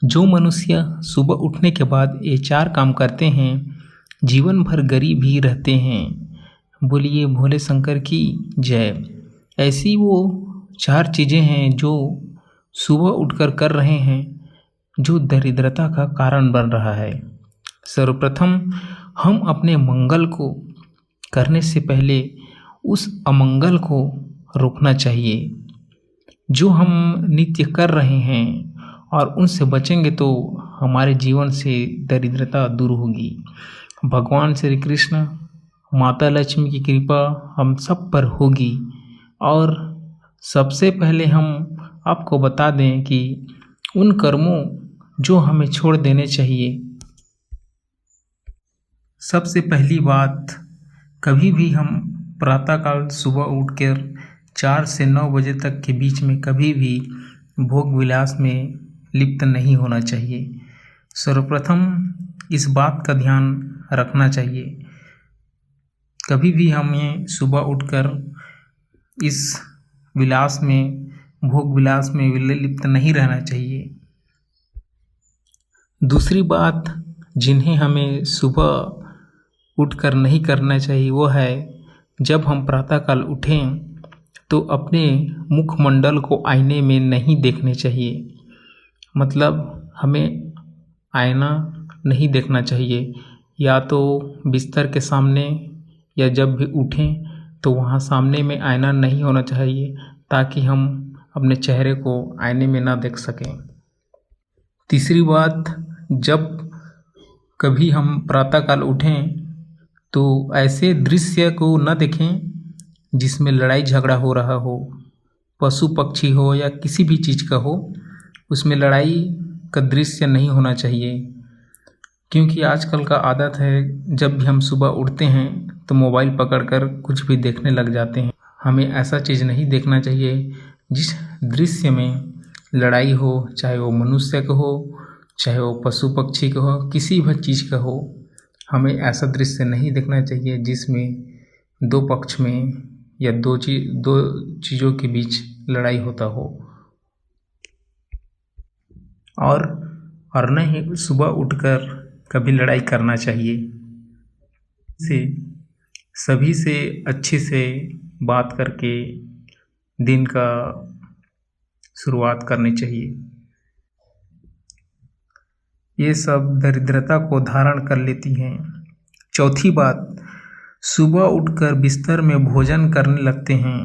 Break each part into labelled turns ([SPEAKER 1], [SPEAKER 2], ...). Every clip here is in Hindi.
[SPEAKER 1] जो मनुष्य सुबह उठने के बाद ये 4 काम करते हैं, जीवन भर गरीब ही रहते हैं। बोलिए भोले शंकर की जय। ऐसी वो 4 चीज़ें हैं जो सुबह उठकर कर रहे हैं, जो दरिद्रता का कारण बन रहा है। सर्वप्रथम हम अपने मंगल को करने से पहले उस अमंगल को रोकना चाहिए, जो हम नित्य कर रहे हैं, और उनसे बचेंगे तो हमारे जीवन से दरिद्रता दूर होगी। भगवान श्री कृष्ण, माता लक्ष्मी की कृपा हम सब पर होगी। और सबसे पहले हम आपको बता दें कि उन कर्मों जो हमें छोड़ देने चाहिए। सबसे पहली बात, कभी भी हम प्रातःकाल सुबह उठकर 4 से 9 बजे तक के बीच में कभी भी भोग विलास में लिप्त नहीं होना चाहिए। सर्वप्रथम इस बात का ध्यान रखना चाहिए। कभी भी हमें सुबह उठकर इस विलास में, भोग विलास में लिप्त नहीं रहना चाहिए। दूसरी बात जिन्हें हमें सुबह उठकर नहीं करना चाहिए वो है, जब हम प्रातःकाल उठें तो अपने मुखमंडल को आईने में नहीं देखने चाहिए। मतलब हमें आईना नहीं देखना चाहिए, या तो बिस्तर के सामने, या जब भी उठें तो वहाँ सामने में आईना नहीं होना चाहिए, ताकि हम अपने चेहरे को आईने में ना देख सकें। तीसरी बात, जब कभी हम प्रातःकाल उठें तो ऐसे दृश्य को न देखें जिसमें लड़ाई झगड़ा हो रहा हो, पशु पक्षी हो या किसी भी चीज़ का हो, उसमें लड़ाई का दृश्य नहीं होना चाहिए। क्योंकि आजकल का आदत है, जब भी हम सुबह उठते हैं तो मोबाइल पकड़कर कुछ भी देखने लग जाते हैं। हमें ऐसा चीज़ नहीं देखना चाहिए जिस दृश्य में लड़ाई हो, चाहे वो मनुष्य का हो, चाहे वो पशु पक्षी का हो, किसी भी चीज़ का हो। हमें ऐसा दृश्य नहीं देखना चाहिए जिसमें दो पक्ष में या दो चीज़ों के बीच लड़ाई होता हो। और न ही सुबह उठकर कभी लड़ाई करना चाहिए। सभी से अच्छे से बात करके दिन का शुरुआत करनी चाहिए। ये सब दरिद्रता को धारण कर लेती हैं। चौथी बात, सुबह उठकर बिस्तर में भोजन करने लगते हैं।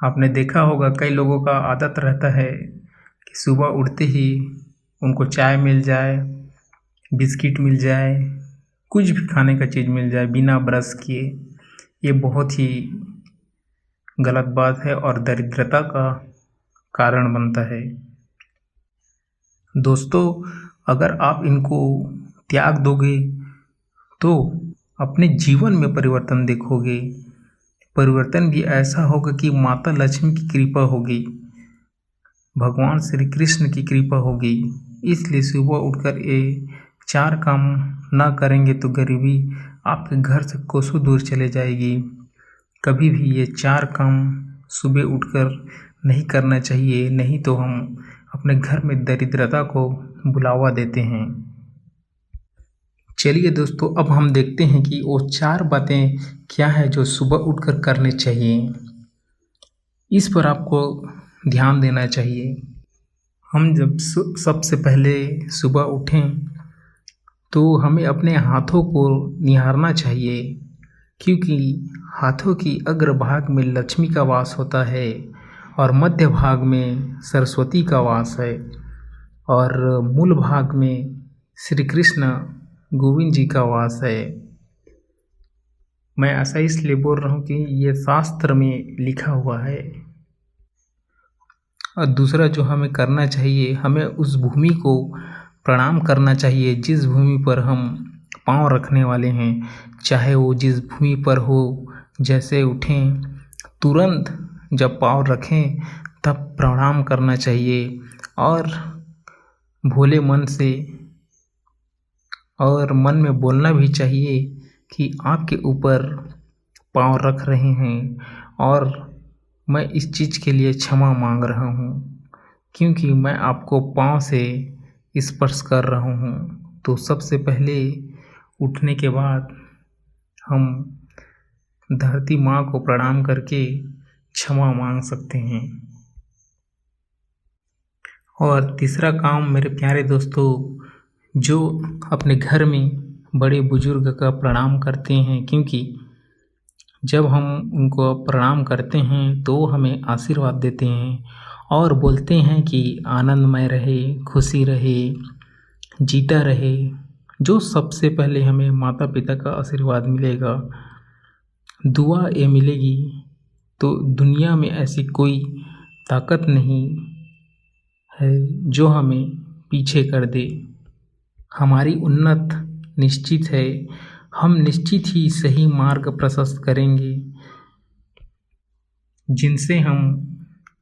[SPEAKER 1] आपने देखा होगा कई लोगों का आदत रहता है कि सुबह उठते ही उनको चाय मिल जाए, बिस्किट मिल जाए, कुछ भी खाने का चीज़ मिल जाए बिना ब्रश किए। ये बहुत ही गलत बात है और दरिद्रता का कारण बनता है। दोस्तों, अगर आप इनको त्याग दोगे तो अपने जीवन में परिवर्तन देखोगे। परिवर्तन भी ऐसा होगा कि माता लक्ष्मी की कृपा होगी, भगवान श्री कृष्ण की कृपा होगी। इसलिए सुबह उठकर ये 4 काम ना करेंगे तो गरीबी आपके घर से कोसों दूर चले जाएगी। कभी भी ये 4 काम सुबह उठकर नहीं करना चाहिए, नहीं तो हम अपने घर में दरिद्रता को बुलावा देते हैं। चलिए दोस्तों, अब हम देखते हैं कि वो 4 बातें क्या है जो सुबह उठकर करने चाहिए। इस पर आपको ध्यान देना चाहिए। हम जब सबसे पहले सुबह उठें तो हमें अपने हाथों को निहारना चाहिए, क्योंकि हाथों की अग्रभाग में लक्ष्मी का वास होता है और मध्य भाग में सरस्वती का वास है, और मूल भाग में श्री कृष्ण गोविंद जी का वास है। मैं ऐसा इसलिए बोल रहा हूँ कि ये शास्त्र में लिखा हुआ है। और दूसरा जो हमें करना चाहिए, हमें उस भूमि को प्रणाम करना चाहिए जिस भूमि पर हम पाँव रखने वाले हैं। चाहे वो जिस भूमि पर हो, जैसे उठें तुरंत जब पाँव रखें तब प्रणाम करना चाहिए, और भोले मन से और मन में बोलना भी चाहिए कि आपके ऊपर पाँव रख रहे हैं और मैं इस चीज़ के लिए क्षमा मांग रहा हूँ। क्योंकि मैं आपको पाँव से स्पर्श कर रहा हूँ। तो सबसे पहले उठने के बाद हम धरती माँ को प्रणाम करके क्षमा मांग सकते हैं। और तीसरा काम मेरे प्यारे दोस्तों, जो अपने घर में बड़े बुजुर्ग का प्रणाम करते हैं, क्योंकि जब हम उनको प्रणाम करते हैं तो हमें आशीर्वाद देते हैं और बोलते हैं कि आनंदमय रहे, खुशी रहे, जीता रहे। जो सबसे पहले हमें माता पिता का आशीर्वाद मिलेगा, दुआ ये मिलेगी, तो दुनिया में ऐसी कोई ताकत नहीं है जो हमें पीछे कर दे। हमारी उन्नत निश्चित है, हम निश्चित ही सही मार्ग प्रशस्त करेंगे, जिनसे हम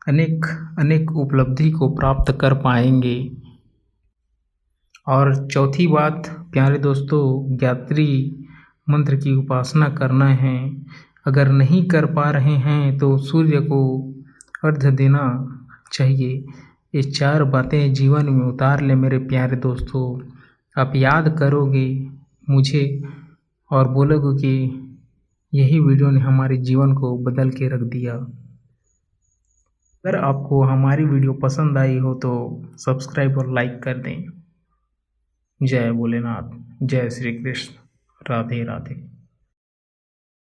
[SPEAKER 1] अनेक अनेक उपलब्धि को प्राप्त कर पाएंगे। और चौथी बात प्यारे दोस्तों, गायत्री मंत्र की उपासना करना है। अगर नहीं कर पा रहे हैं तो सूर्य को अर्घ्य देना चाहिए। ये 4 बातें जीवन में उतार ले मेरे प्यारे दोस्तों। आप याद करोगे मुझे और बोलोगे कि यही वीडियो ने हमारे जीवन को बदल के रख दिया। अगर आपको हमारी वीडियो पसंद आई हो तो सब्सक्राइब और लाइक कर दें। जय भोलेनाथ, जय श्री कृष्ण, राधे राधे।